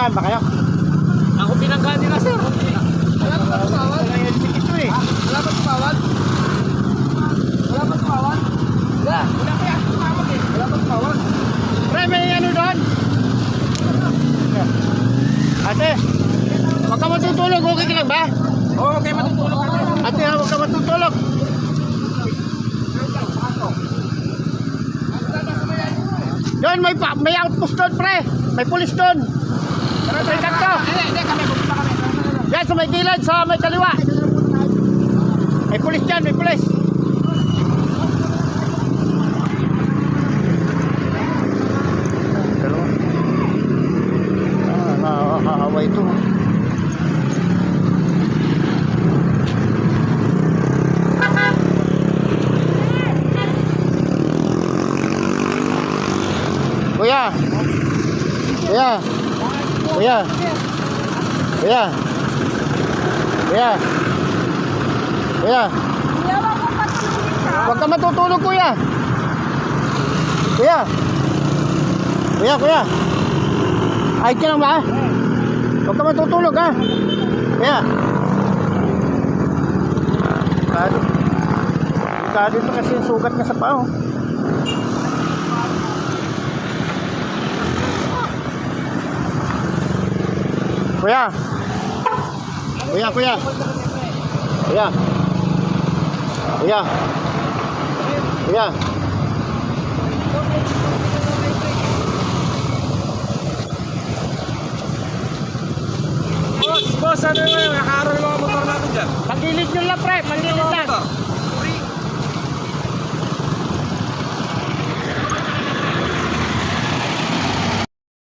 Pinanggahan ba kayo? Ako pinanggahan nila, sir. Wala ba tumawad? Wala ba tumawad? Wala ba tumawad? Wala. Wala kaya tumawad eh. Wala ba tumawad? Pre, may ano doon? Ate, huwag ka matutulog. Okay ka lang ba? Oo, okay, matutulog ako. Ate, huwag ka matutulog. Doon, may outpost doon, pre. May pulis doon. May kanto. Hindi, kami. Pupunta kami. Yan, sa may gilid, sa may kaliwa. May pulis dyan, may pulis. Dalawa. Nakakaawa ito. Kuya. Kuya. Kuya. Kuya. Kuya. Kuya. Huwag ka matutulog, kuya. Kuya. Kuya. Ayos ka lang ba? Huwag ka matutulog, ha? Kuya. Dito kasi yung sugat na sa pao. Kuya. Kuya. Kuya. Boss, ano yung nakaharap yung mga motor natin dyan? Pagilid nyo lang, pre. Pagilid lang.